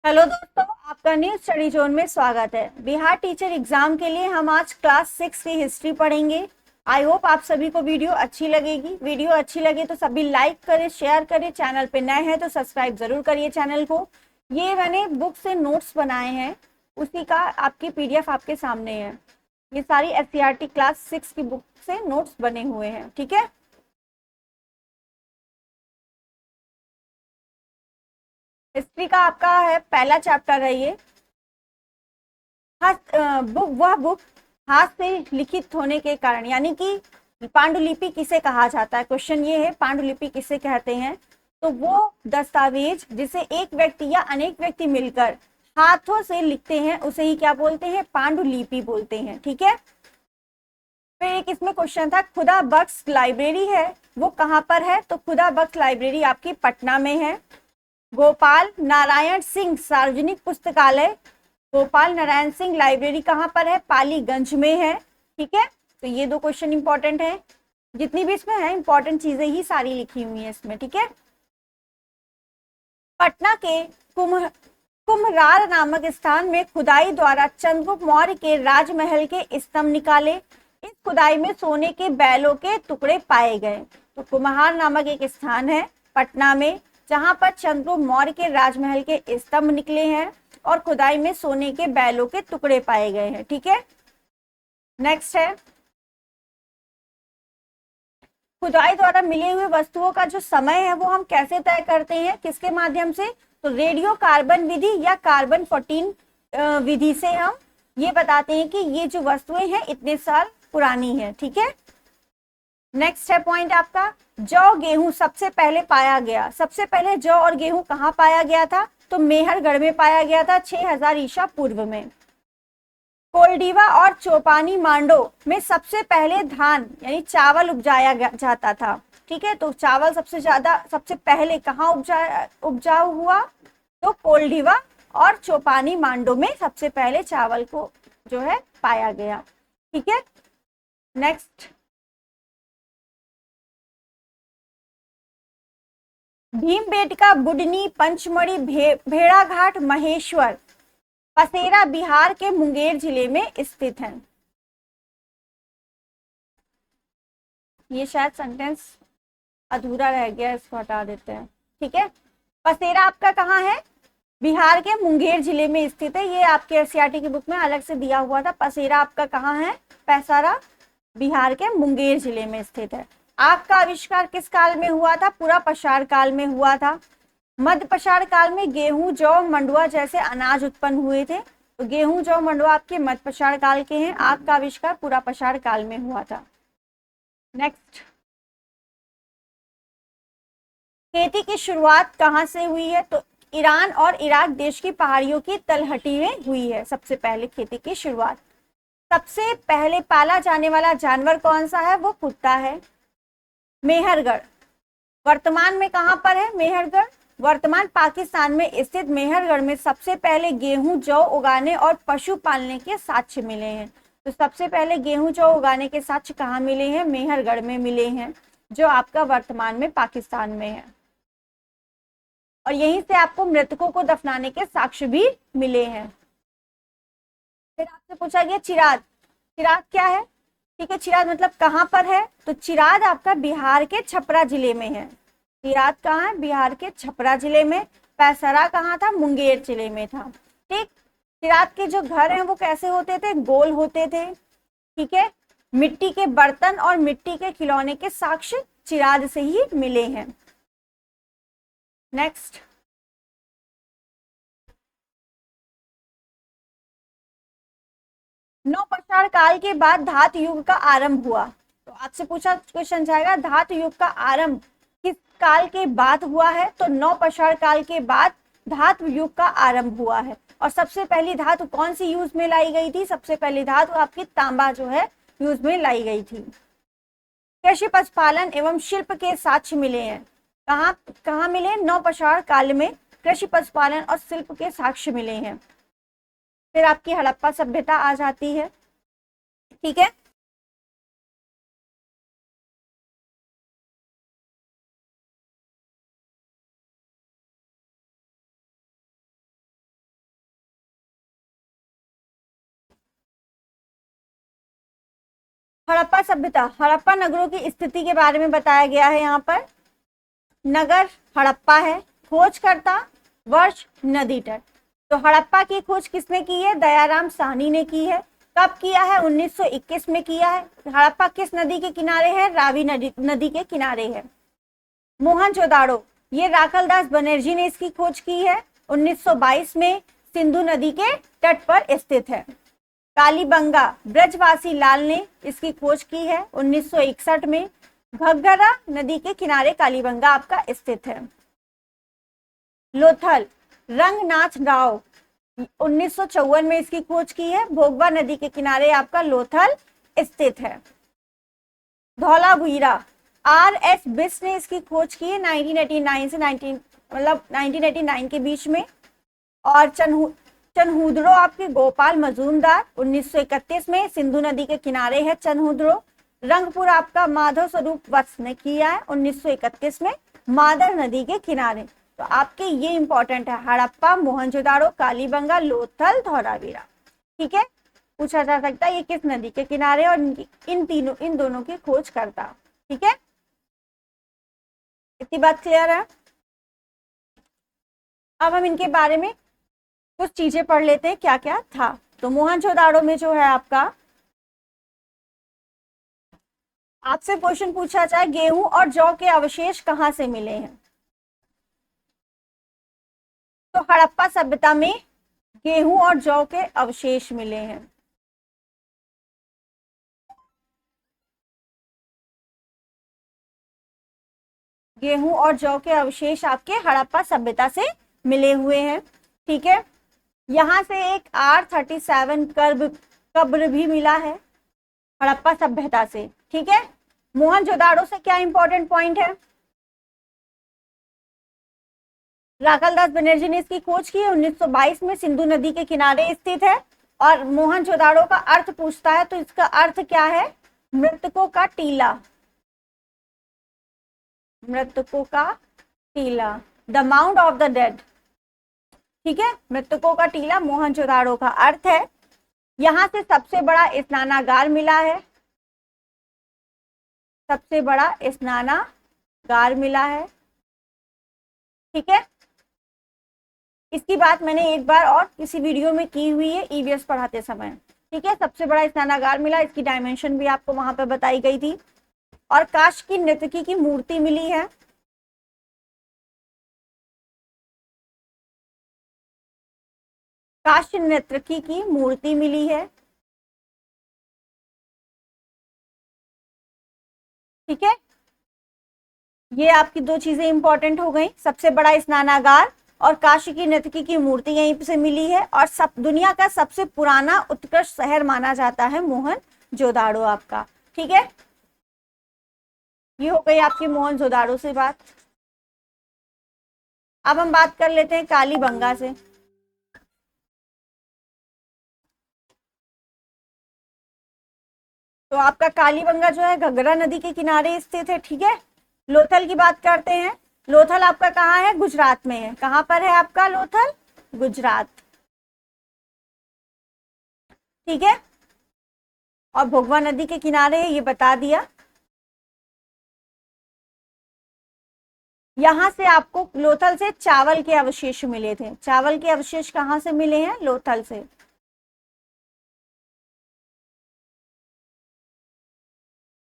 Hello दोस्तों, आपका new study zone में स्वागत है। बिहार टीचर एग्जाम के लिए हम आज क्लास 6 की हिस्ट्री पढ़ेंगे। आई होप आप सभी को वीडियो अच्छी लगेगी। वीडियो अच्छी लगे तो सभी लाइक करें, शेयर करें। चैनल पे नए हैं तो सब्सक्राइब जरूर करिए चैनल को। ये मैंने बुक से नोट्स बनाए हैं, उसी का आपकी पीडीएफ आपके सामने है। ये सारी एससीईआरटी क्लास 6 की बुक से नोट्स बने हुए हैं, ठीक है। हिस्ट्री का आपका है पहला चैप्टर है ये। बुक वह बुक हाथ से लिखित होने के कारण, यानी कि पांडुलिपि किसे कहा जाता है। क्वेश्चन ये है, पांडुलिपि किसे कहते हैं। तो वो दस्तावेज जिसे एक व्यक्ति या अनेक व्यक्ति मिलकर हाथों से लिखते हैं उसे ही क्या बोलते हैं, पांडुलिपि बोलते हैं, ठीक है। फिर एक इसमें क्वेश्चन था, खुदा बख्श लाइब्रेरी है वो कहाँ पर है। तो खुदा बख्श लाइब्रेरी आपकी पटना में है। गोपाल नारायण सिंह सार्वजनिक पुस्तकालय, गोपाल नारायण सिंह लाइब्रेरी कहाँ पर है, पालीगंज में है, ठीक है। तो ये दो क्वेश्चन इंपॉर्टेंट है। जितनी भी इसमें है इंपॉर्टेंट चीजें ही सारी लिखी हुई है इसमें, ठीक है। पटना के कुम्हरार नामक स्थान में खुदाई द्वारा चंद्रगुप्त मौर्य के राजमहल के स्तंभ निकाले। इस खुदाई में सोने के बैलों के टुकड़े पाए गए। तो कुम्हार नामक एक स्थान है पटना में, जहां पर चंद्रगुप्त मौर्य के राजमहल के स्तंभ निकले हैं और खुदाई में सोने के बैलों के टुकड़े पाए गए हैं, ठीक है। नेक्स्ट है, खुदाई द्वारा मिले हुए वस्तुओं का जो समय है वो हम कैसे तय करते हैं, किसके माध्यम से। तो रेडियो कार्बन विधि या कार्बन 14 विधि से हम ये बताते हैं कि ये जो वस्तुएं हैं इतने साल पुरानी है, ठीक है। नेक्स्ट है पॉइंट आपका, जौ गेहूं सबसे पहले पाया गया। सबसे पहले जौ और गेहूं कहाँ पाया गया था। तो मेहरगढ़ में पाया गया था 6000 ईसा पूर्व में। कोल्डीवा और चौपानी मांडो में सबसे पहले धान यानी चावल उपजाया जाता था, ठीक है। तो चावल सबसे ज्यादा सबसे पहले कहाँ उपजाऊ हुआ। तो कोल्डीवा और चौपानी मांडो में सबसे पहले चावल को जो है पाया गया, ठीक है। नेक्स्ट, भीमबेटका बुडनी पंचमढ़ी भेड़ाघाट महेश्वर पसेरा बिहार के मुंगेर जिले में स्थित है। ये शायद सेंटेंस अधूरा रह गया, इसको हटा देते हैं, ठीक है। पसेरा आपका कहाँ है, बिहार के मुंगेर जिले में स्थित है। ये आपके एससीईआरटी की बुक में अलग से दिया हुआ था। पसेरा आपका कहाँ है, पैसारा बिहार के मुंगेर जिले में स्थित है। आग का आविष्कार किस काल में हुआ था, पूरा पषाण काल में हुआ था। मध्य पषाण काल में गेहूं जौ मंडुआ जैसे अनाज उत्पन्न हुए थे। तो गेहूं जौ मंडुआ आपके मध्य पषाण काल के हैं। आग का आविष्कार पूरा पषाण काल में हुआ था। नेक्स्ट, खेती की शुरुआत कहां से हुई है। तो ईरान और इराक देश की पहाड़ियों की तलहटी में हुई है सबसे पहले खेती की शुरुआत। सबसे पहले पाला जाने वाला जानवर कौन सा है, वो कुत्ता है। मेहरगढ़ वर्तमान में कहां पर है, मेहरगढ़ वर्तमान पाकिस्तान में स्थित मेहरगढ़ में सबसे पहले गेहूं जौ उगाने और पशु पालने के साक्ष्य मिले हैं। तो सबसे पहले गेहूं जौ उगाने के साक्ष्य कहाँ मिले हैं, मेहरगढ़ में मिले हैं, जो आपका वर्तमान में पाकिस्तान में है। और यहीं से आपको मृतकों को दफनाने के साक्ष्य भी मिले हैं। फिर आपसे पूछा गया चिराद, चिराद क्या है, ठीक है। चिराद मतलब कहाँ पर है। तो चिराद आपका बिहार के छपरा जिले में है। चिराद कहाँ है, बिहार के छपरा जिले में। पैसरा कहाँ था, मुंगेर जिले में था, ठीक। चिराद के जो घर हैं वो कैसे होते थे, गोल होते थे, ठीक है। मिट्टी के बर्तन और मिट्टी के खिलौने के साक्ष्य चिराद से ही मिले हैं। नेक्स्ट, नवपाषाण काल के बाद धातु युग का आरंभ हुआ। तो आपसे पूछा क्वेश्चन जाएगा, धातु युग का आरंभ किस काल के बाद हुआ है। तो नवपाषाण काल के बाद धातु युग का आरंभ हुआ है। और सबसे पहली धातु कौन सी यूज में लाई गई थी, सबसे पहली धातु आपकी तांबा जो है यूज में लाई गई थी। कृषि पशुपालन एवं शिल्प के साक्ष्य मिले हैं। कहाँ कहाँ मिले, नवपाषाण काल में कृषि पशुपालन और शिल्प के साक्ष्य मिले हैं। फिर आपकी हड़प्पा सभ्यता आ जाती है, ठीक है। हड़प्पा सभ्यता, हड़प्पा नगरों की स्थिति के बारे में बताया गया है यहाँ पर। नगर हड़प्पा है, खोजकर्ता वर्ष नदी तट। तो हड़प्पा की खोज किसने की है? दयाराम साहनी ने की है। कब किया है? 1921 में किया है। हड़प्पा किस नदी के किनारे है? रावी नदी के किनारे है। मोहनजोदाड़ो, ये राखलदास बनर्जी ने इसकी खोज की है। 1922 में सिंधु नदी के तट पर स्थित है। कालीबंगा, ब्रजवासी लाल ने इसकी खोज की है 1961 में। घग्गरा नदी के किनारे कालीबंगा आपका स्थित है। लोथल, रंगनाथ राव 1954 में इसकी खोज की है। भोगवा नदी के किनारे आपका लोथल स्थित है। धौलावीरा, आर.एस. बिस्ट ने इसकी खोज की है 1989 से 1989 के बीच में। और चनहुद्रो आपके गोपाल मजूमदार 1931 में सिंधु नदी के किनारे है चनहुद्रो। रंगपुर आपका माधव स्वरूप वत्स ने किया है 1931 में मादर नदी के किनारे। तो आपके ये इंपॉर्टेंट है, हड़प्पा, मोहनजोदाड़ो, कालीबंगा, लोथल, धौलावीरा। ठीक है, पूछा जा सकता है ये किस नदी के किनारे और इन दोनों की खोज करता। ठीक है, इतनी बात क्लियर है। अब हम इनके बारे में कुछ चीजें पढ़ लेते हैं क्या क्या था। तो मोहनजोदाड़ो में जो है आपका, आपसे क्वेश्चन पूछा जाए गेहूं और जौ के अवशेष कहां से मिले हैं? तो हड़प्पा सभ्यता में गेहूं और जौ के अवशेष मिले हैं। गेहूं और जौ के अवशेष आपके हड़प्पा सभ्यता से मिले हुए हैं। ठीक है, यहां से एक R37 कब्र भी मिला है हड़प्पा सभ्यता से। ठीक है, मोहनजोदाड़ो से क्या इंपॉर्टेंट पॉइंट है? राखलदास बनर्जी ने इसकी खोज की है 1922 में, सिंधु नदी के किनारे स्थित है। और मोहनजोदाड़ो का अर्थ पूछता है तो इसका अर्थ क्या है? मृतकों का टीला, मृतकों का टीला, the mount of the dead. ठीक है, मृतकों का टीला मोहनजोदाड़ो का अर्थ है। यहां से सबसे बड़ा स्नानागार मिला है, सबसे बड़ा स्नानागार मिला है। ठीक है, इसकी बात मैंने एक बार और किसी वीडियो में की हुई है ईवीएस पढ़ाते समय। ठीक है, सबसे बड़ा स्नानागार मिला, इसकी डायमेंशन भी आपको वहां पे बताई गई थी। और काश की नर्तकी की मूर्ति मिली है। काश्य नर्तकी की मूर्ति मिली है। ठीक है, ये आपकी दो चीजें इंपॉर्टेंट हो गई, सबसे बड़ा स्नानागार और काशी की नर्तकी की मूर्ति यहीं से मिली है। और सब दुनिया का सबसे पुराना उत्कृष्ट शहर माना जाता है मोहनजोदाड़ो आपका। ठीक है, ये हो गई आपकी मोहनजोदाड़ो से बात। अब हम बात कर लेते हैं कालीबंगा से। तो आपका कालीबंगा जो है घग्गरा नदी के किनारे स्थित है। ठीक है, लोथल की बात करते हैं। लोथल आपका कहाँ है? गुजरात में है। कहाँ पर है आपका लोथल? गुजरात। ठीक है, और भोगवा नदी के किनारे है, ये बता दिया। यहां से आपको लोथल से चावल के अवशेष मिले थे। चावल के अवशेष कहां से मिले हैं? लोथल से।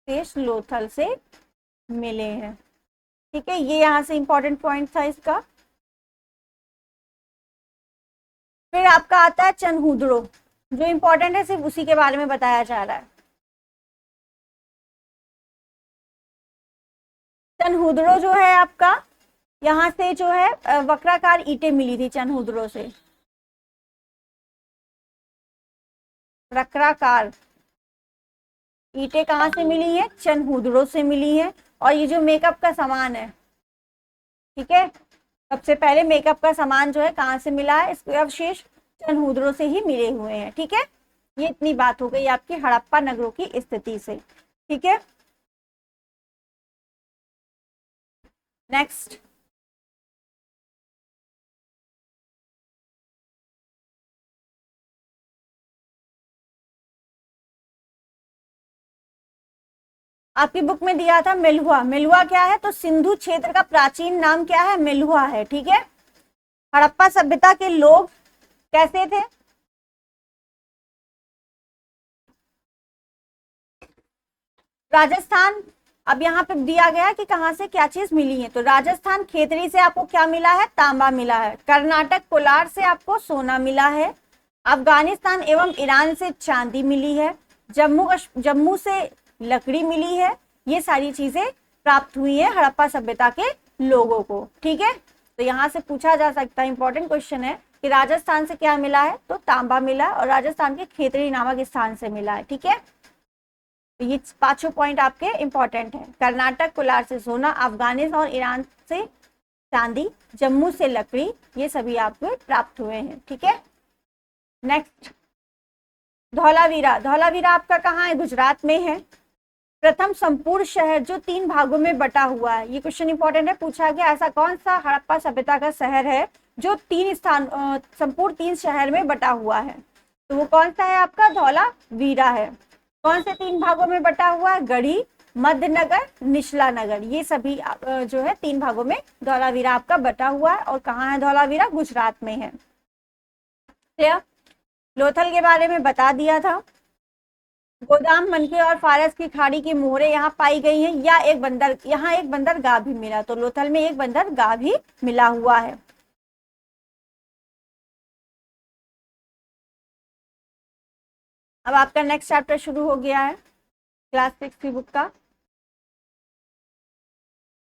शेष लोथल से मिले हैं। ठीक है, ये यहां से इंपॉर्टेंट पॉइंट था इसका। फिर आपका आता है चनहुद्रो, जो इंपॉर्टेंट है सिर्फ उसी के बारे में बताया जा रहा है। चनहुद्रो जो है आपका, यहाँ से जो है वक्राकार ईंटें मिली थी चनहुद्रो से। वक्राकार ईंटें कहाँ से मिली है? चनहुद्रो से मिली है। और ये जो मेकअप का सामान है, ठीक है, सबसे पहले मेकअप का सामान जो है कहाँ से मिला है? इसके अवशेष चनहुद्रो से ही मिले हुए हैं। ठीक है, ये इतनी बात हो गई आपकी हड़प्पा नगरों की स्थिति से। ठीक है, नेक्स्ट। आपकी बुक में दिया था मेलुहा। मेलुहा क्या है? तो सिंधु क्षेत्र का प्राचीन नाम क्या है? मेलुहा है। ठीक है। हड़प्पा सभ्यता के लोग कैसे थे? राजस्थान, अब यहाँ पे दिया गया कि कहाँ से क्या चीज मिली है। तो राजस्थान खेतरी से आपको क्या मिला है? तांबा मिला है। कर्नाटक कोलार से आपको सोना मिला है। अफगानिस्तान एवं ईरान से चांदी मिली है। जम्मू से लकड़ी मिली है। ये सारी चीजें प्राप्त हुई है हड़प्पा सभ्यता के लोगों को। ठीक है। तो यहाँ से पूछा जा सकता है, इंपॉर्टेंट क्वेश्चन है कि राजस्थान से क्या मिला है? तो तांबा मिला और राजस्थान के खेतरी नामक स्थान से मिला है। ठीक है। तो ये पांचों पॉइंट आपके इंपॉर्टेंट है। कर्नाटक कोलार से सोना, अफगानिस्तान और ईरान से चांदी, जम्मू से लकड़ी, ये सभी आपको प्राप्त हुए हैं। ठीक है। नेक्स्ट, धौलावीरा। धौलावीरा आपका कहाँ है? गुजरात में है। प्रथम संपूर्ण शहर जो 3 भागों में बटा हुआ है। ये क्वेश्चन इंपॉर्टेंट है, पूछा गया ऐसा कौन सा हड़प्पा सभ्यता का शहर है जो 3 स्थान संपूर्ण 3 शहर में बटा हुआ है? तो वो कौन सा है? आपका धौलावीरा है। कौन से 3 भागों में बटा हुआ है? गढ़ी, मध्यनगर, निचला नगर, ये सभी जो है 3 भागों में धौलावीरा आपका बटा हुआ है। और कहाँ है धौलावीरा? गुजरात में है। क्लियर? लोथल के बारे में बता दिया था। गोदाम, मनके और फारस की खाड़ी की मोहरें यहाँ पाई गई हैं, या एक बंदर, यहाँ एक बंदरगाह भी मिला। तो लोथल में एक बंदरगाह भी मिला हुआ है। अब आपका नेक्स्ट चैप्टर शुरू हो गया है क्लास 6 की बुक का,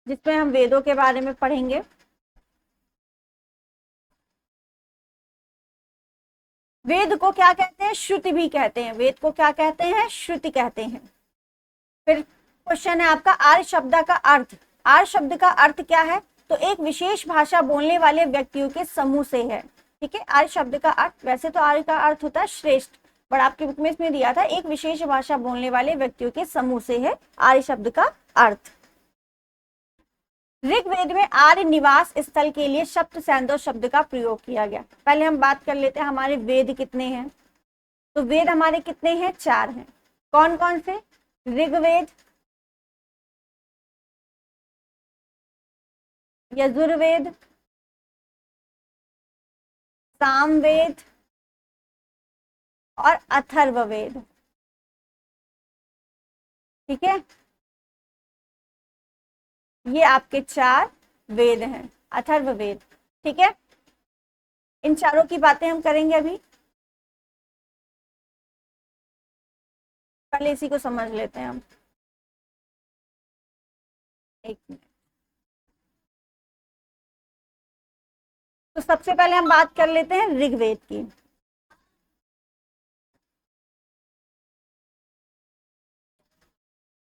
जिसमें हम वेदों के बारे में पढ़ेंगे। वेद को क्या कहते हैं? श्रुति भी कहते हैं। वेद को क्या कहते हैं? श्रुति कहते हैं। फिर क्वेश्चन है आपका आर्य शब्द का अर्थ। आर्य शब्द का अर्थ क्या है? तो एक विशेष भाषा बोलने वाले व्यक्तियों के समूह से है। ठीक है। आर्य शब्द का अर्थ, वैसे तो आर्य का अर्थ होता है श्रेष्ठ, पर आपकी बुक में इसमें दिया था एक विशेष भाषा बोलने वाले व्यक्तियों के समूह से है आर्य शब्द का अर्थ। ऋग्वेद में आर्य निवास स्थल के लिए सप्त सैंदो शब्द का प्रयोग किया गया। पहले हम बात कर लेते हैं हमारे वेद कितने हैं। तो वेद हमारे कितने हैं? 4 हैं। कौन कौन से? ऋग्वेद, यजुर्वेद, सामवेद और अथर्ववेद। ठीक है। ये आपके 4 वेद हैं, अथर्ववेद। ठीक है। इन चारों की बातें हम करेंगे अभी। पहले इसी को समझ लेते हैं हम। एक मिनट। तो सबसे पहले हम बात कर लेते हैं ऋग्वेद की।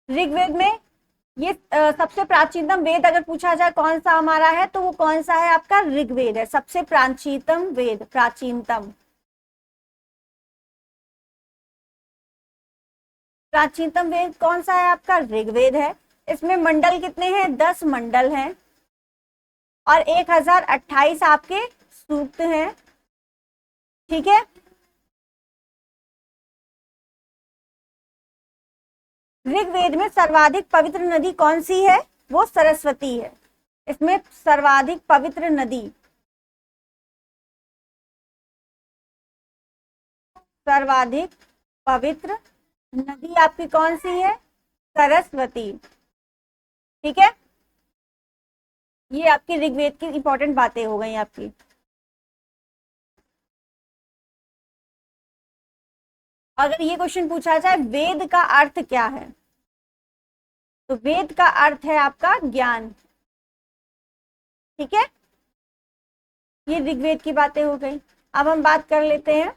ऋग्वेद में ये सबसे प्राचीनतम वेद अगर पूछा जाए कौन सा हमारा है, तो वो कौन सा है? आपका ऋग्वेद है। सबसे प्राचीनतम वेद, प्राचीनतम, प्राचीनतम वेद कौन सा है? आपका ऋग्वेद है। इसमें मंडल कितने हैं? 10 मंडल हैं और 1028 आपके सूक्त हैं। ठीक है। ऋग्वेद में सर्वाधिक पवित्र नदी कौन सी है? वो सरस्वती है। इसमें सर्वाधिक पवित्र नदी, सर्वाधिक पवित्र नदी आपकी कौन सी है? सरस्वती। ठीक है। ये आपकी ऋग्वेद की इंपॉर्टेंट बातें हो गई आपकी। अगर ये क्वेश्चन पूछा जाए वेद का अर्थ क्या है, तो वेद का अर्थ है आपका ज्ञान। ठीक है। ये ऋग्वेद की बातें हो गई। अब हम बात कर लेते हैं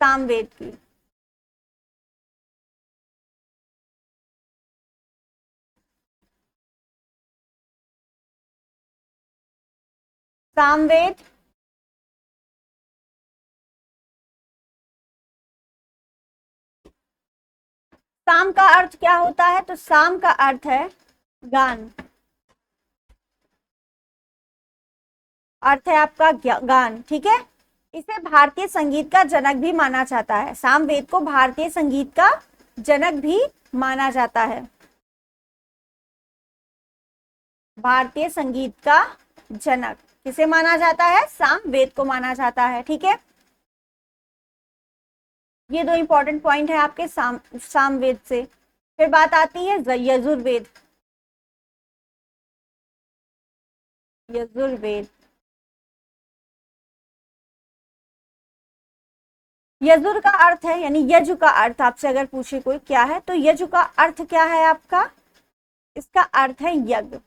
सामवेद की। सामवेद साम का अर्थ क्या होता है? तो साम का अर्थ है गान। अर्थ है आपका गान। ठीक है। इसे भारतीय संगीत का जनक भी माना जाता है। सामवेद को भारतीय संगीत का जनक भी माना जाता है। भारतीय संगीत का जनक किसे माना जाता है? सामवेद को माना जाता है। ठीक है, ये दो इंपॉर्टेंट पॉइंट है आपके सामवेद से। फिर बात आती है यजुर्वेद। यजुर्वेद, यजुर का अर्थ है, यानी यजु का अर्थ आपसे अगर पूछे कोई क्या है, तो यजु का अर्थ क्या है आपका? इसका अर्थ है यज्ञ।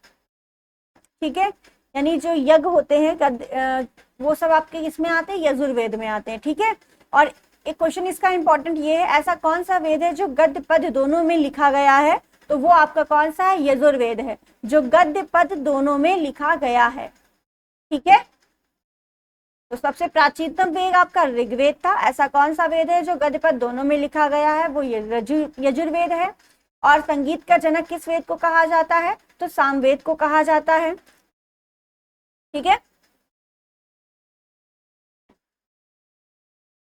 ठीक है, यानी जो यज्ञ होते हैं वो सब आपके इसमें आते हैं, यजुर्वेद में आते हैं। ठीक है, और एक क्वेश्चन इसका इंपॉर्टेंट ये है, ऐसा कौन सा वेद है जो गद्य पद दोनों में लिखा गया है? तो वो आपका कौन सा है? यजुर्वेद है, जो गद्य पद दोनों में लिखा गया है। ठीक है, तो सबसे प्राचीनतम वेद आपका ऋग्वेद था। ऐसा कौन सा वेद है जो गद्य पद दोनों में लिखा गया है? वो यजुर्वेद है। और संगीत का जनक किस वेद को कहा जाता है? तो सामवेद को कहा जाता है। ठीक है,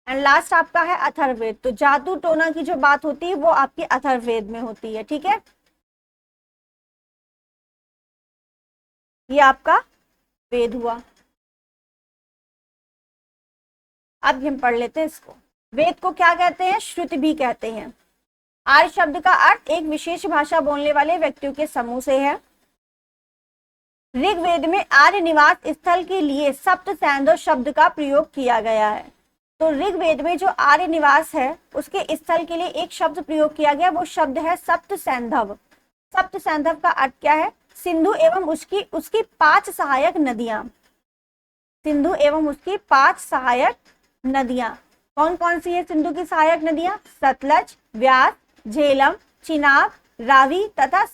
एंड लास्ट आपका है अथर्ववेद। तो जादू टोना की जो बात होती है वो आपकी अथर्ववेद में होती है। ठीक है, ये आपका वेद हुआ। अब हम पढ़ लेते हैं इसको। वेद को क्या कहते हैं? श्रुति भी कहते हैं। आर्य शब्द का अर्थ एक विशेष भाषा बोलने वाले व्यक्तियों के समूह से है। ऋग्वेद में आर्य निवास स्थल के लिए सप्त सैंधव शब्द का प्रयोग किया गया है। तो ऋग्वेद में जो आर्य निवास है उसके स्थल के लिए एक शब्द प्रयोग किया गया, वो शब्द है सप्त सैंधव। सप्त सैंधव का अर्थ क्या है? सिंधु एवं उसकी 5 सहायक नदियां। सिंधु एवं उसकी 5 सहायक नदियां कौन कौन सी है? सिंधु की सहायक नदियां सतलज, व्यास, झेलम, चिनाब, रावी तथा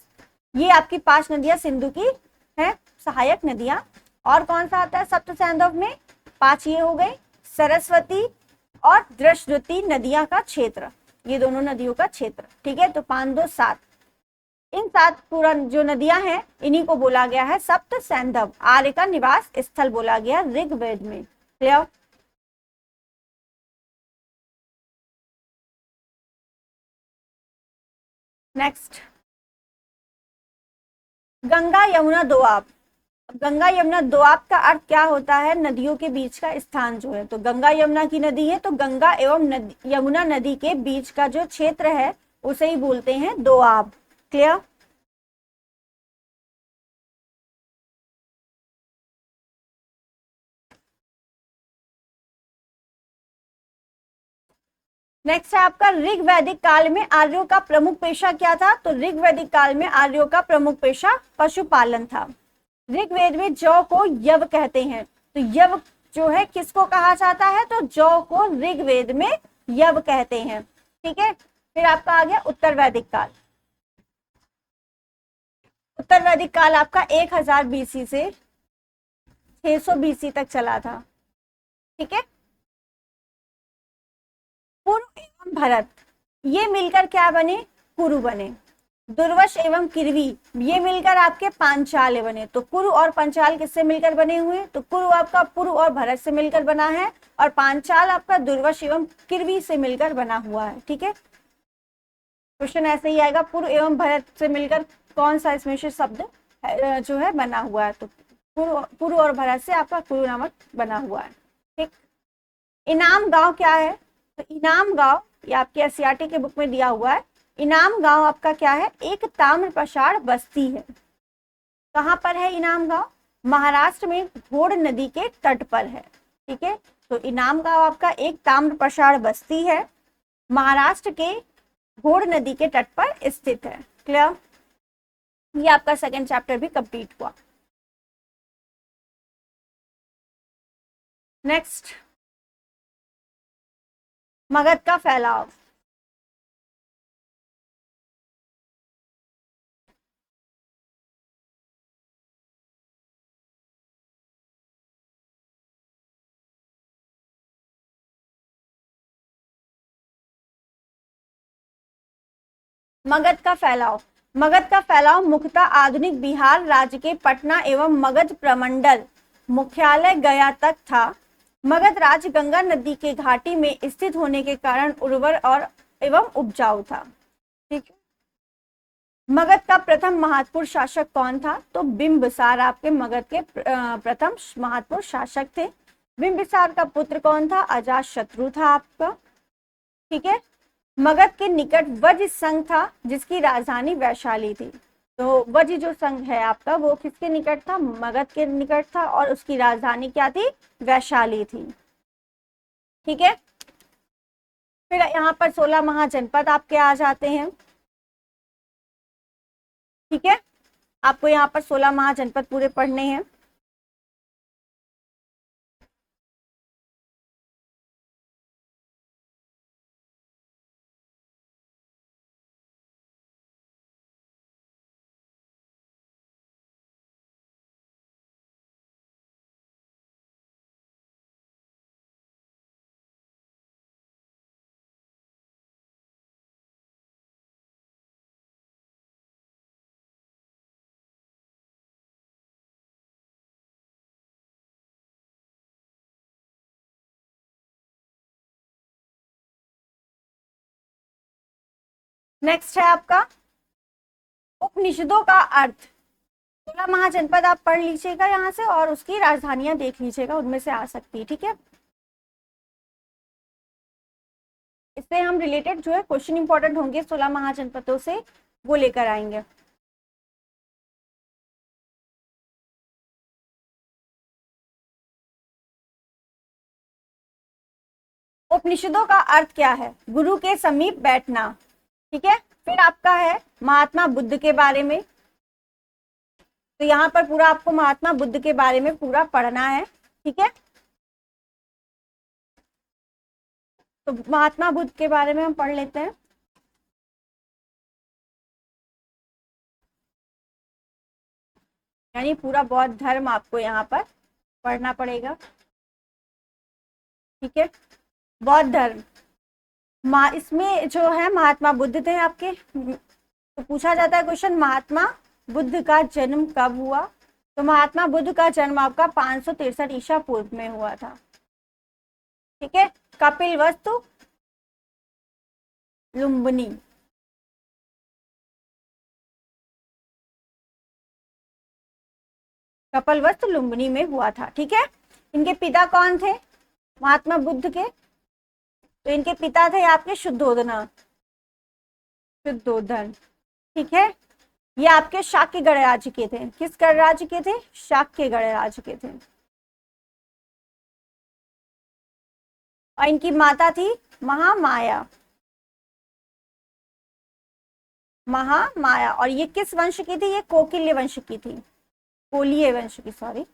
ये आपकी 5 नदियां सिंधु की है सहायक नदियां। और कौन सा आता है सप्त सैंधव में? 5 ये हो गए, सरस्वती और दृश्यवती नदियां का क्षेत्र, ये दोनों नदियों का क्षेत्र। ठीक है, तो 5 2 7, इन 7 पूरा जो नदियां हैं इन्हीं को बोला गया है सप्त सैंधव। आर्य का निवास स्थल बोला गया ऋग्वेद में। क्लियर? नेक्स्ट, गंगा यमुना दोआब। गंगा यमुना दोआब का अर्थ क्या होता है? नदियों के बीच का स्थान जो है। तो गंगा यमुना की नदी है, तो गंगा एवं यमुना नदी के बीच का जो क्षेत्र है उसे ही बोलते हैं दोआब। क्लियर? नेक्स्ट है आपका ऋग वैदिक काल में आर्यों का प्रमुख पेशा क्या था? तो ऋग वैदिक काल में आर्यों का प्रमुख पेशा पशुपालन था। ऋग्वेद में जौ को यव कहते हैं। तो यव जो है किसको कहा जाता है? तो जौ को ऋग्वेद में यव कहते हैं। ठीक है, फिर आपका आ गया उत्तर वैदिक काल। उत्तर वैदिक काल आपका 1000 बीसी से 600 बीसी तक चला था। ठीक है, पूर्व एवं भरत ये मिलकर क्या बने? कुरु बने। दुर्वश एवं किरवी ये मिलकर आपके पांचाल बने। तो कुरु और पंचाल किससे मिलकर बने हुए? तो कुरु आपका पुरु और भरत से मिलकर बना है, और पांचाल आपका दुर्वश एवं किरवी से मिलकर बना हुआ है। ठीक है, क्वेश्चन ऐसे ही आएगा, पुरु एवं भरत से मिलकर कौन सा इसमें से शब्द जो है बना हुआ है? तो पुरु और भरत से आपका कुरु नामक बना हुआ है। ठीक, इनाम गांव क्या है? तो इनाम गांव ये आपके एससीईआरटी के बुक में दिया हुआ है। इनाम गांव आपका क्या है? एक ताम्र प्रसार बस्ती है। कहां पर है इनाम गांव? महाराष्ट्र में घोड़ नदी के तट पर है। ठीक है, तो इनाम गांव आपका एक ताम्र प्रसार बस्ती है, महाराष्ट्र के घोड़ नदी के तट पर स्थित है। क्लियर? ये आपका सेकंड चैप्टर भी कंप्लीट हुआ। नेक्स्ट, मगध का फैलाव। मगध का फैलाव। मगध का फैलाव मुख्यतः आधुनिक बिहार राज्य के पटना एवं मगध प्रमंडल मुख्यालय गया तक था। मगध राज्य गंगा नदी के घाटी में स्थित होने के कारण उर्वर और एवं उपजाऊ था। ठीक है। मगध का प्रथम महात्पुर शासक कौन था? तो बिंबिसार आपके मगध के प्रथम महात्पुर शासक थे। बिंबिसार का पुत्र कौन था? अजातशत्रु था आपका। ठीक है। मगध के निकट वज संघ था जिसकी राजधानी वैशाली थी। तो वज जो संघ है आपका वो किसके निकट था? मगध के निकट था और उसकी राजधानी क्या थी? वैशाली थी। ठीक है। फिर यहाँ पर 16 महाजनपद आपके आ जाते हैं। ठीक है। आपको यहाँ पर 16 महाजनपद पूरे पढ़ने हैं। नेक्स्ट है आपका उपनिषदों का अर्थ। 16 महाजनपद आप पढ़ लीजिएगा यहाँ से और उसकी राजधानियां देख लीजिएगा, उनमें से आ सकती है। ठीक है। इससे हम रिलेटेड जो है क्वेश्चन इंपॉर्टेंट होंगे 16 महाजनपदों से, वो लेकर आएंगे। उपनिषदों का अर्थ क्या है? गुरु के समीप बैठना। ठीक है। फिर आपका है महात्मा बुद्ध के बारे में। तो यहाँ पर पूरा आपको महात्मा बुद्ध के बारे में पूरा पढ़ना है। ठीक है। तो महात्मा बुद्ध के बारे में हम पढ़ लेते हैं। यानी पूरा बौद्ध धर्म आपको यहाँ पर पढ़ना पड़ेगा। ठीक है। बौद्ध धर्म इसमें जो है महात्मा बुद्ध थे आपके। तो पूछा जाता है क्वेश्चन, महात्मा बुद्ध का जन्म कब हुआ? तो महात्मा बुद्ध का जन्म आपका 563 ईसा पूर्व में हुआ था। ठीक है। कपिलवस्तु लुम्बिनी। कपिलवस्तु लुम्बिनी में हुआ था। ठीक है। इनके पिता कौन थे महात्मा बुद्ध के? तो इनके पिता थे आपके शुद्धोधन। शुद्धोधन। ठीक है। ये आपके शाक्य गणराज्य के थे। किस गणराज्य के थे? शाक्य गणराज्य के थे। और इनकी माता थी महामाया। महामाया। और ये किस वंश की थी? ये कोकिल्य वंश की थी। कोलीय वंश की, सॉरी।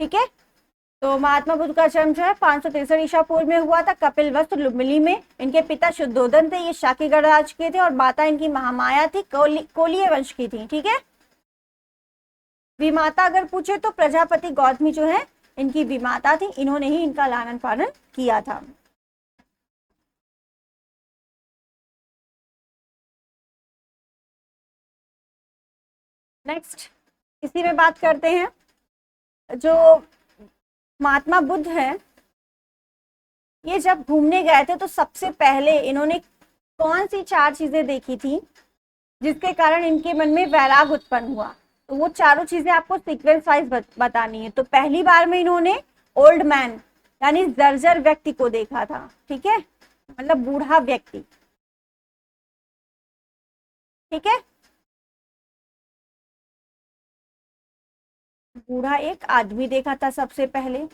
ठीक है। तो महात्मा बुद्ध का जन्म जो है 563 ईसा पूर्व में हुआ था कपिलवस्तु लुम्बिनी में। इनके पिता शुद्धोधन थे, ये शाक्य गणराज्य के थे, और माता इनकी महामाया थी, कोलीय वंश की थी। ठीक है। विमाता अगर पूछे तो प्रजापति गौतमी जो है इनकी विमाता थी, इन्होंने ही इनका लालन पालन किया था। नेक्स्ट इसी में बात करते हैं। जो महात्मा बुद्ध है ये जब घूमने गए थे तो सबसे पहले इन्होंने कौन सी 4 चीजें देखी थी जिसके कारण इनके मन में वैराग उत्पन्न हुआ? तो वो चारों चीजें आपको सीक्वेंस वाइज बतानी है। तो पहली बार में इन्होंने ओल्ड मैन यानी जर्जर व्यक्ति को देखा था। ठीक है। मतलब बूढ़ा व्यक्ति। ठीक है। बूढ़ा एक आदमी देखा था सबसे पहले।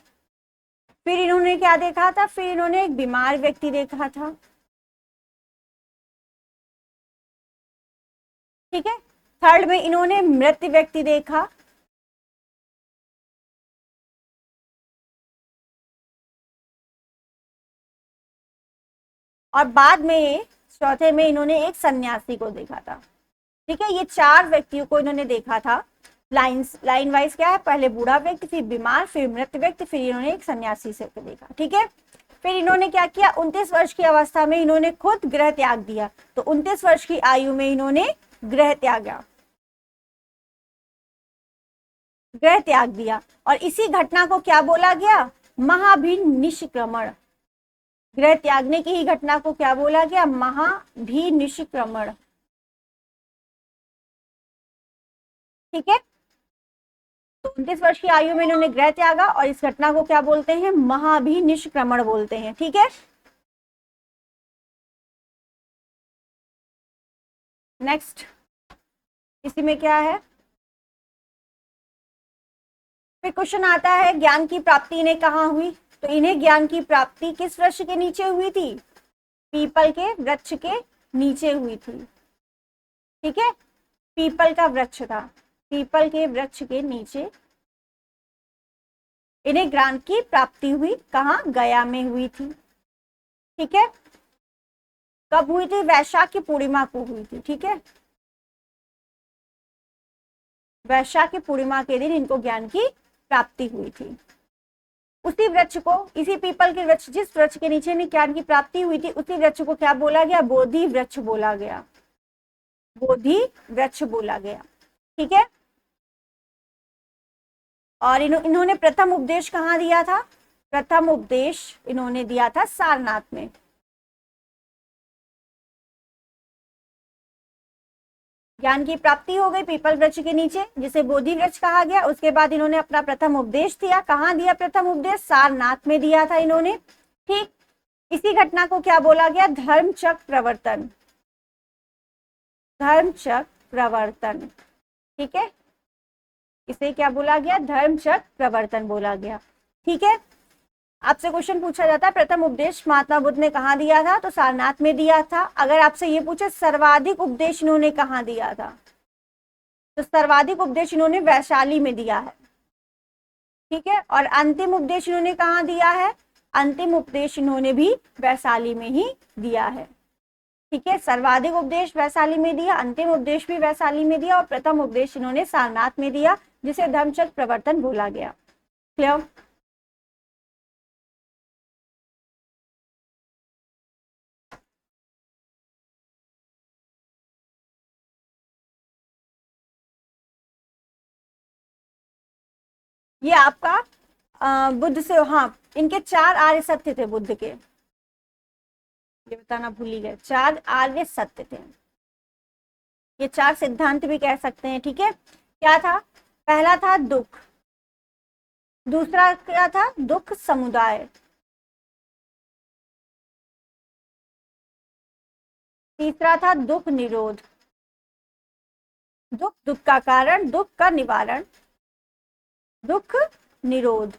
फिर इन्होंने क्या देखा था? फिर इन्होंने एक बीमार व्यक्ति देखा था। ठीक है। थर्ड में इन्होंने मृत व्यक्ति देखा। और बाद में चौथे में इन्होंने एक सन्यासी को देखा था। ठीक है। ये 4 व्यक्तियों को इन्होंने देखा था। लाइन वाइज क्या है? पहले बूढ़ा व्यक्ति, फिर बीमार, फिर मृत व्यक्ति, फिर इन्होंने एक सन्यासी से देखा। ठीक है। फिर इन्होंने क्या किया? 29 वर्ष की अवस्था में इन्होंने खुद गृह त्याग दिया। तो 29 वर्ष की आयु में इन्होंने गृह त्यागा। गृह त्याग दिया। और इसी घटना को क्या बोला गया? महाभिनिष्क्रमण। गृह त्यागने की ही घटना को क्या बोला गया? महाभिनिष्क्रमण। ठीक है, तो 29 वर्ष की आयु में इन्होंने गृह त्यागा और इस घटना को क्या बोलते हैं? महाभिनिष्क्रमण बोलते हैं। ठीक है, नेक्स्ट, इसी में क्या है, फिर क्वेश्चन आता है ज्ञान की प्राप्ति इन्हें कहाँ हुई? तो इन्हें ज्ञान की प्राप्ति किस वृक्ष के नीचे हुई थी? पीपल के वृक्ष के नीचे हुई थी। ठीक है, पीपल का वृक्ष था, पीपल के वृक्ष के नीचे इन्हें ज्ञान की प्राप्ति हुई। कहाँ? गया में हुई थी। ठीक है, कब हुई थी? वैशाख की पूर्णिमा को हुई थी। ठीक है, वैशाख की पूर्णिमा के दिन इनको ज्ञान की प्राप्ति हुई थी। उसी वृक्ष को, इसी पीपल के वृक्ष, जिस वृक्ष के नीचे इन्हें ज्ञान की प्राप्ति हुई थी, उसी वृक्ष को क्या बोला गया? बोधि वृक्ष बोला गया, बोधि वृक्ष बोला गया। ठीक है, और इन्होंने प्रथम उपदेश कहाँ दिया था? प्रथम उपदेश इन्होंने दिया था सारनाथ में। ज्ञान की प्राप्ति हो गई पीपल वृक्ष के नीचे, जिसे बोधि वृक्ष कहा गया। उसके बाद इन्होंने अपना प्रथम उपदेश दिया। कहाँ दिया प्रथम उपदेश? सारनाथ में दिया था इन्होंने। ठीक, इसी घटना को क्या बोला गया? धर्मचक्र प्रवर्तन, धर्मचक्र प्रवर्तन। ठीक है, इसे क्या बोला गया? धर्मचक्र प्रवर्तन बोला गया। ठीक है, आपसे क्वेश्चन पूछा जाता है प्रथम उपदेश महात्मा बुद्ध ने कहाँ दिया था? तो सारनाथ में दिया था। अगर आपसे ये पूछे सर्वाधिक उपदेश इन्होंने कहाँ दिया था, तो सर्वाधिक उपदेश इन्होंने वैशाली में दिया है। ठीक है, और अंतिम उपदेश इन्होंने कहाँ दिया है? अंतिम उपदेश इन्होंने भी वैशाली में ही दिया है। ठीक है, सर्वाधिक उपदेश वैशाली में दिया, अंतिम उपदेश भी वैशाली में दिया, और प्रथम उपदेश इन्होंने सारनाथ में दिया, जिसे धर्मचक्र प्रवर्तन बोला गया। क्लियर? ये आपका बुद्ध से, हाँ, इनके 4 आर्य सत्य थे बुद्ध के, ये बताना भूल ही गए, 4 आर्य सत्य थे। ये 4 सिद्धांत भी कह सकते हैं। ठीक है, क्या था? पहला था दुख, दूसरा क्या था? दुख समुदाय, तीसरा था दुख निरोध, दुख का कारण, दुख का निवारण, दुख निरोध,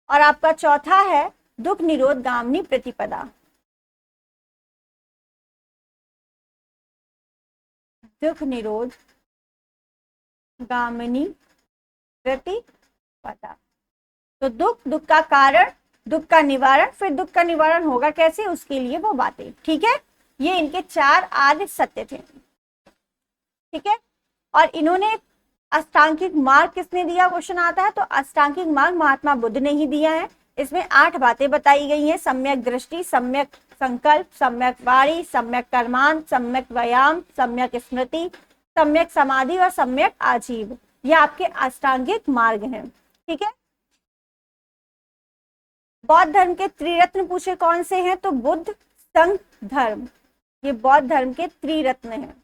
और आपका चौथा है दुख निरोध गामिनी प्रतिपदा। दुख निरोध गामिनी प्रतिपदा। तो दुख का कारण, दुख का निवारण, फिर दुख का निवारण होगा कैसे, उसके लिए वो बातें। ठीक है, ये इनके 4 आर्य सत्य थे। ठीक है, और इन्होंने अष्टांगिक मार्ग किसने दिया? क्वेश्चन आता है, तो अष्टांगिक मार्ग महात्मा बुद्ध ने ही दिया है। इसमें 8 बातें बताई गई हैं: सम्यक दृष्टि, सम्यक संकल्प, सम्यक वाणी, सम्यक कर्मांत, सम्यक व्यायाम, सम्यक स्मृति, सम्यक समाधि और सम्यक आजीव। ये आपके अष्टांगिक मार्ग हैं। ठीक है, बौद्ध धर्म के त्रिरत्न पूछे कौन से हैं? तो बुद्ध, संघ, धर्म, ये बौद्ध धर्म के त्रिरत्न हैं।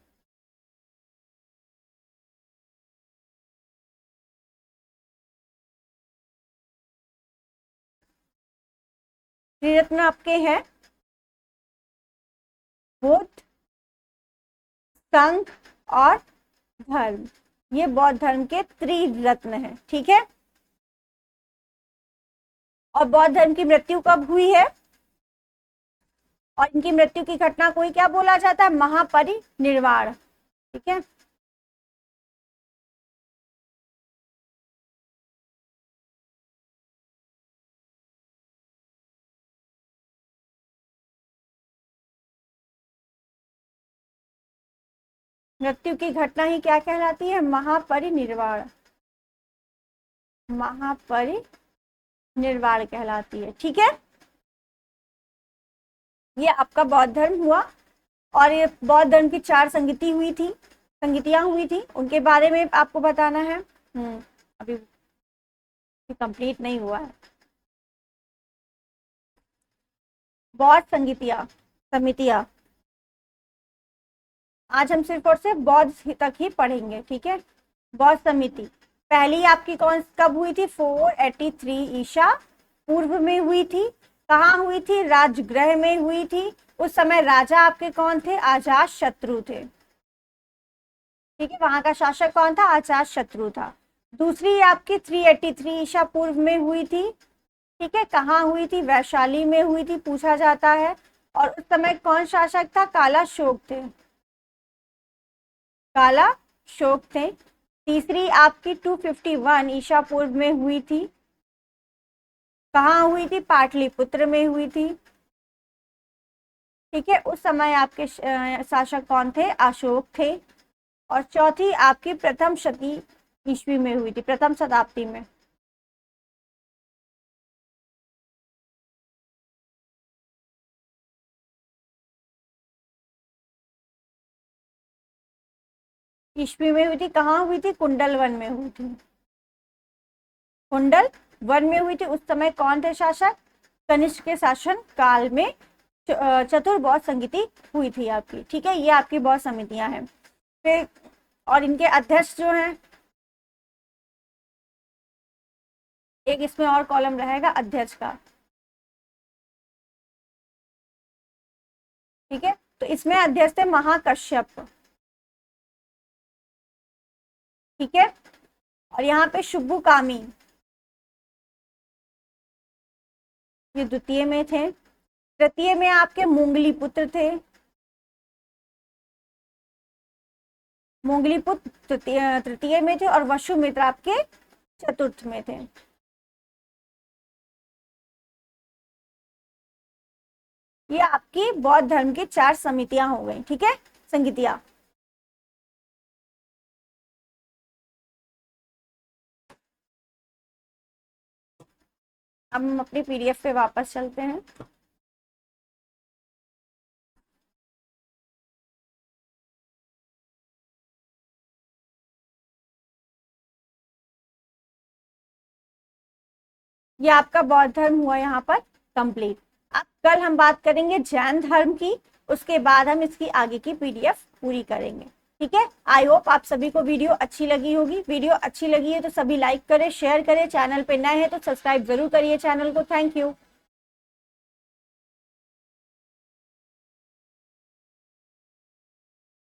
त्रिरत्न आपके हैं बुद्ध, संघ और धर्म, ये बौद्ध धर्म के त्रिरत्न हैं। ठीक है, और बौद्ध धर्म की मृत्यु कब हुई है? और इनकी मृत्यु की घटना को ही क्या बोला जाता है? महापरिनिर्वाण। ठीक है, मृत्यु की घटना ही क्या कहलाती है? महापरिनिर्वाण, महापरिनिर्वाण कहलाती है। ठीक है, ये आपका बौद्ध धर्म हुआ, और ये बौद्ध धर्म की 4 संगति हुई थी। संगीतियां हुई थी, उनके बारे में आपको बताना है। अभी कंप्लीट नहीं हुआ है। बौद्ध संगीतियां समितियां, आज हम सिर्फ और सिर्फ बौद्ध तक ही पढ़ेंगे, ठीक है। बौद्ध समिति पहली आपकी कब हुई थी? 483 ईसा पूर्व में हुई थी। कहाँ हुई थी? राजगृह में हुई थी। उस समय राजा आपके कौन थे? अजात शत्रु थे, ठीक है। वहां का शासक कौन था? अजात शत्रु था। दूसरी आपकी 383 ईसा पूर्व में हुई थी, ठीक है। कहाँ हुई थी? वैशाली में हुई थी, पूछा जाता है। और उस समय कौन शासक था? काला शोक थे, काला शोक थे। तीसरी आपकी 251 ईसा पूर्व में हुई थी। कहाँ हुई थी? पाटलिपुत्र में हुई थी, ठीक है। उस समय आपके शासक कौन थे? अशोक थे। और चौथी आपकी प्रथम शती ईस्वी में हुई थी, प्रथम शताब्दी में। ईस्वी में हुई थी। कहाँ हुई थी? कुंडल वन में हुई थी, कुंडल वन में हुई थी। उस समय कौन थे शासक? कनिष्क के शासन काल में चतुर्बौद्ध संगीति हुई थी आपकी, ठीक है। ये आपकी बौद्ध समितियां हैं। फिर और इनके अध्यक्ष जो हैं, एक इसमें और कॉलम रहेगा अध्यक्ष का, ठीक है। तो इसमें अध्यक्ष थे महाकश्यप, ठीक है। और यहाँ पे शुभु कामी, ये द्वितीय में थे। तृतीय में आपके मुंगली पुत्र थे, मुंगली पुत्र तृतीय में थे। और वसुमित्र आपके चतुर्थ में थे। ये आपकी बौद्ध धर्म की 4 समितियां हो गई, ठीक है, संगीतियां। अब हम अपनी पीडीएफ पे वापस चलते हैं। ये आपका बौद्ध धर्म हुआ यहाँ पर कंप्लीट। अब कल हम बात करेंगे जैन धर्म की, उसके बाद हम इसकी आगे की पीडीएफ पूरी करेंगे, ठीक है। आई होप आप सभी को वीडियो अच्छी लगी होगी। वीडियो अच्छी लगी है तो सभी लाइक करें, शेयर करें। चैनल पे नए हैं तो सब्सक्राइब जरूर करिए चैनल को। Thank you.